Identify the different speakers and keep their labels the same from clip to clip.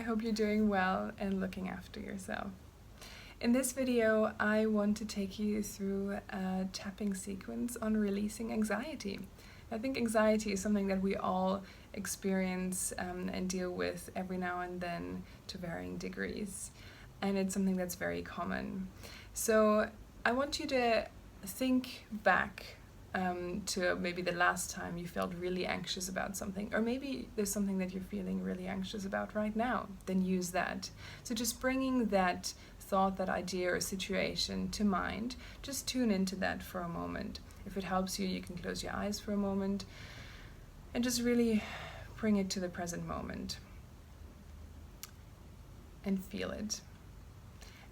Speaker 1: hope you're doing well and looking after yourself. In this video, I want to take you through a tapping sequence on releasing anxiety. I think anxiety is something that we all experience and deal with every now and then to varying degrees. And it's something that's very common. So I want you to think back to maybe the last time you felt really anxious about something, or maybe there's something that you're feeling really anxious about right now. Then use that. So just bringing that thought, that idea or situation to mind, just tune into that for a moment. If it helps you, you can close your eyes for a moment and just really bring it to the present moment and feel it.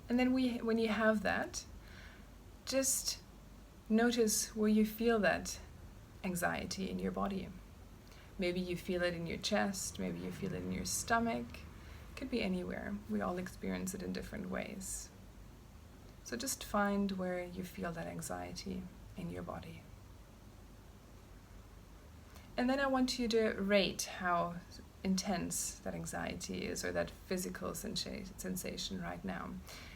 Speaker 1: And then when you have that, just notice where you feel that anxiety in your body. Maybe you feel it in your chest, maybe you feel it in your stomach. It could be anywhere. We all experience it in different ways. So just find where you feel that anxiety in your body. And then I want you to rate how intense that anxiety is, or that physical sensation right now.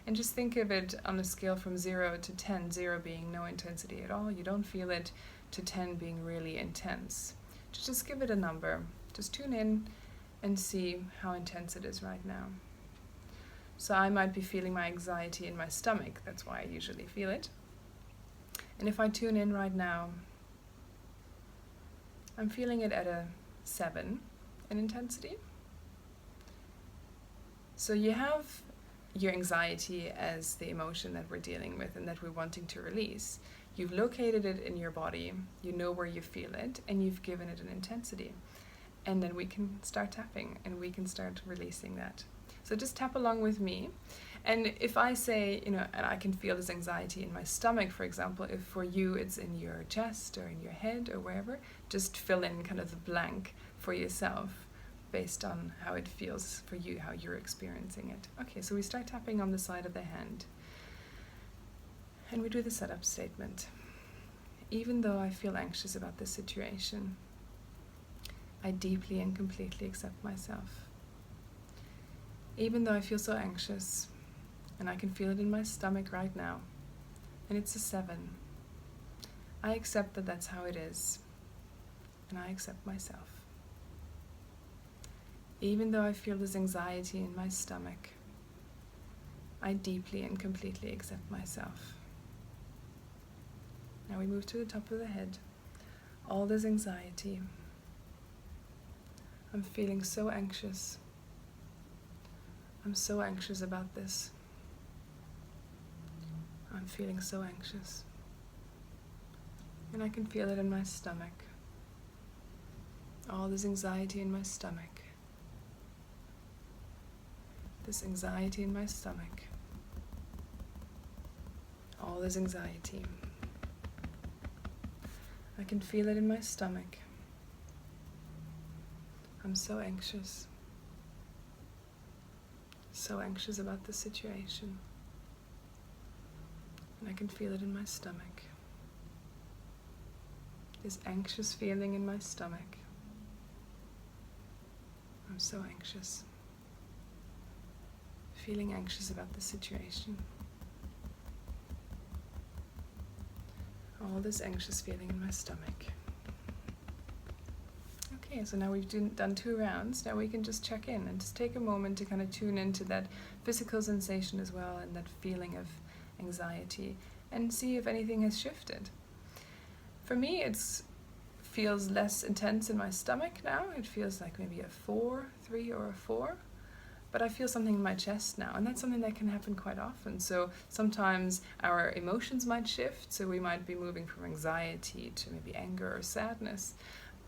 Speaker 1: And just think of it on a scale from 0 to 10, 0 being no intensity at all, you don't feel it, to 10 being really intense. Just give it a number. Just tune in and see how intense it is right now. So I might be feeling my anxiety in my stomach, that's why I usually feel it. And if I tune in right now, I'm feeling it at a 7 in intensity. So you have your anxiety as the emotion that we're dealing with and that we're wanting to release. You've located it in your body, you know where you feel it, and you've given it an intensity. And then we can start tapping and we can start releasing that. So just tap along with me. And if I say, and I can feel this anxiety in my stomach, for example, if for you it's in your chest or in your head or wherever, just fill in kind of the blank for yourself based on how it feels for you, how you're experiencing it. Okay, so we start tapping on the side of the hand. And we do the setup statement. Even though I feel anxious about this situation, I deeply and completely accept myself. Even though I feel so anxious, and I can feel it in my stomach right now, and it's a 7, I accept that that's how it is, and I accept myself. Even though I feel this anxiety in my stomach, I deeply and completely accept myself. Now we move to the top of the head. All this anxiety. I'm feeling so anxious. I'm so anxious about this. I'm feeling so anxious. And I can feel it in my stomach. All this anxiety in my stomach. This anxiety in my stomach. All this anxiety. I can feel it in my stomach. I'm so anxious. So anxious about the situation. And I can feel it in my stomach. This anxious feeling in my stomach. I'm so anxious. Feeling anxious about the situation. All this anxious feeling in my stomach. Okay, so now we've done 2 rounds. Now we can just check in and just take a moment to kind of tune into that physical sensation as well, and that feeling of anxiety, and see if anything has shifted. For me, it feels less intense in my stomach now. It feels like maybe a 4, 3 or a 4. But I feel something in my chest now, and that's something that can happen quite often. So sometimes our emotions might shift, so we might be moving from anxiety to maybe anger or sadness,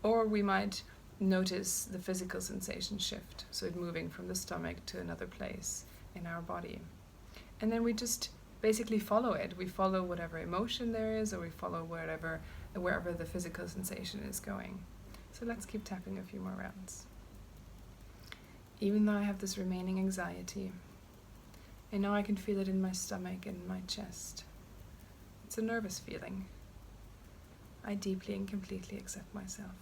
Speaker 1: or we might notice the physical sensation shift, so it moving from the stomach to another place in our body. And then we just basically follow it. We follow whatever emotion there is, or we follow wherever the physical sensation is going. So let's keep tapping a few more rounds. Even though I have this remaining anxiety, and now I can feel it in my stomach and my chest. It's a nervous feeling. I deeply and completely accept myself.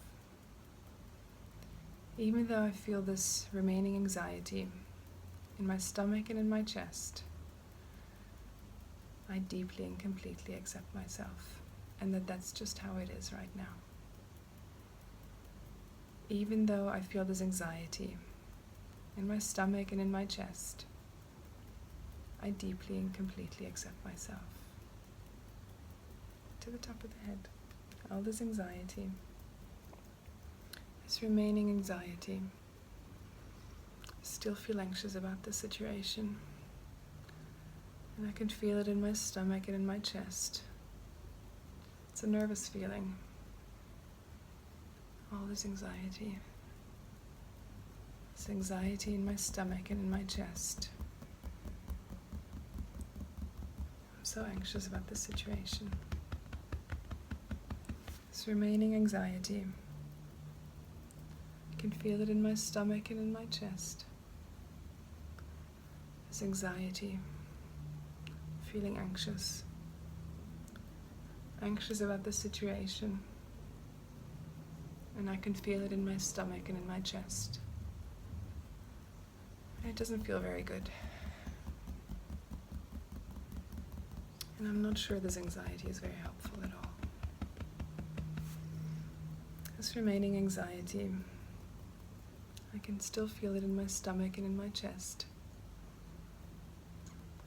Speaker 1: Even though I feel this remaining anxiety, in my stomach and in my chest, I deeply and completely accept myself, and that's just how it is right now. Even though I feel this anxiety in my stomach and in my chest, I deeply and completely accept myself. To the top of the head, all this anxiety, this remaining anxiety. I still feel anxious about this situation, and I can feel it in my stomach and in my chest. It's a nervous feeling. All this anxiety in my stomach and in my chest. I'm so anxious about this situation. This remaining anxiety, I can feel it in my stomach and in my chest. This anxiety, feeling anxious about this situation. And I can feel it in my stomach and in my chest. And it doesn't feel very good. And I'm not sure this anxiety is very helpful at all. This remaining anxiety, I can still feel it in my stomach and in my chest.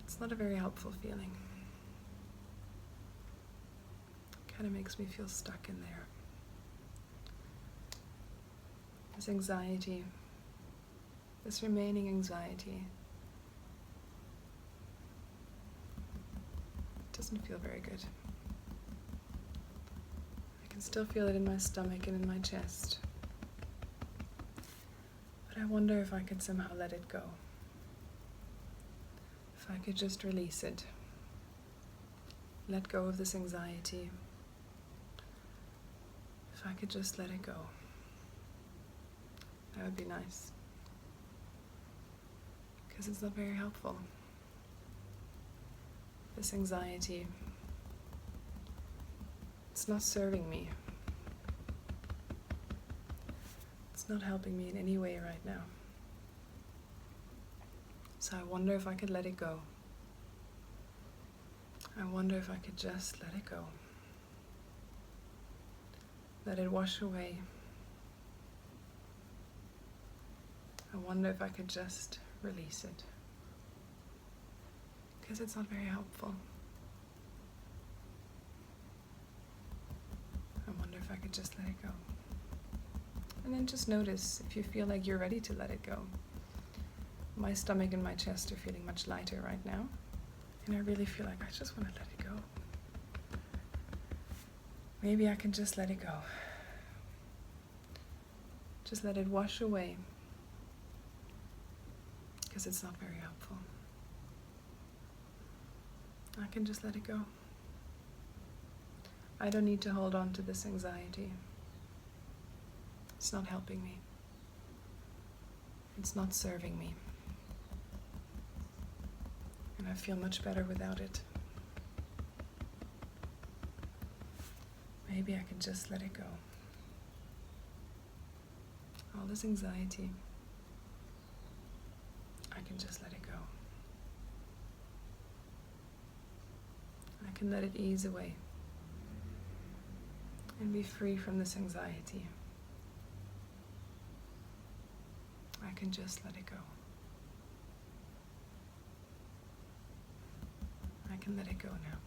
Speaker 1: It's not a very helpful feeling. It kind of makes me feel stuck in there. This anxiety, this remaining anxiety, doesn't feel very good. I can still feel it in my stomach and in my chest. But I wonder if I could somehow let it go. If I could just release it. Let go of this anxiety. If I could just let it go. That would be nice. Because it's not very helpful. This anxiety, it's not serving me. It's not helping me in any way right now. So I wonder if I could let it go. I wonder if I could just let it go. Let it wash away. I wonder if I could just release it. Because it's not very helpful. I wonder if I could just let it go. And then just notice if you feel like you're ready to let it go. My stomach and my chest are feeling much lighter right now. And I really feel like I just want to let it go. Maybe I can just let it go. Just let it wash away. Because it's not very helpful. I can just let it go. I don't need to hold on to this anxiety. It's not helping me. It's not serving me. And I feel much better without it. Maybe I can just let it go. All this anxiety, I can just let it go. I can let it ease away and be free from this anxiety. I can just let it go. I can let it go now.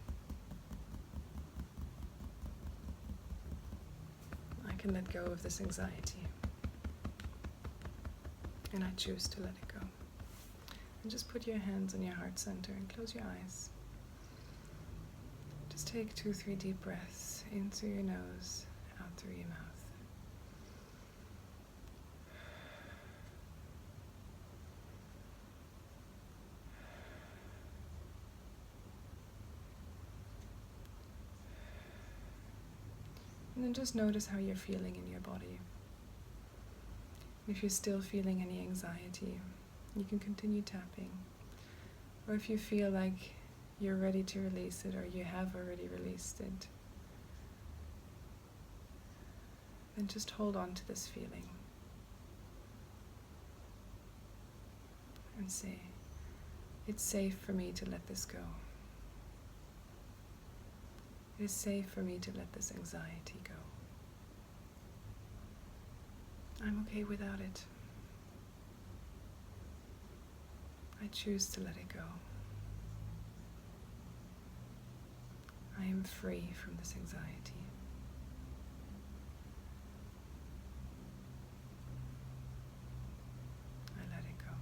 Speaker 1: I can let go of this anxiety. And I choose to let it go. And just put your hands on your heart center and close your eyes. Just take 2-3 deep breaths in through your nose, out through your mouth. And then just notice how you're feeling in your body. If you're still feeling any anxiety, you can continue tapping. Or if you feel like you're ready to release it, or you have already released it, then just hold on to this feeling and say, It's safe for me to let this go. It is safe for me to let this anxiety go. I'm okay without it. I choose to let it go. I am free from this anxiety. I let it go.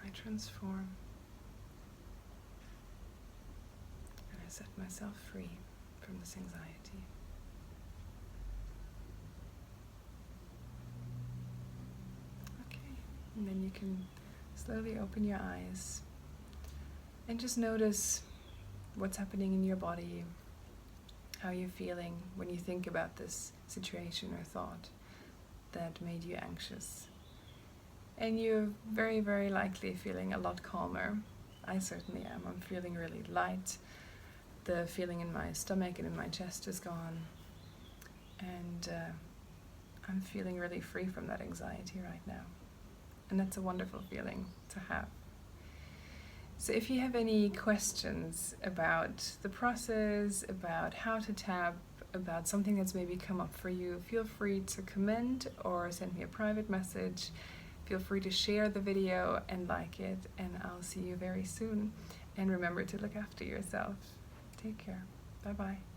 Speaker 1: I transform. And I set myself free from this anxiety. Okay, and then you can slowly open your eyes and just notice what's happening in your body, how you're feeling when you think about this situation or thought that made you anxious. And you're very, very likely feeling a lot calmer. I certainly am. I'm feeling really light. The feeling in my stomach and in my chest is gone. And I'm feeling really free from that anxiety right now. And that's a wonderful feeling to have. So if you have any questions about the process, about how to tap, about something that's maybe come up for you, feel free to comment or send me a private message. Feel free to share the video and like it, and I'll see you very soon. And remember to look after yourself. Take care. Bye-bye.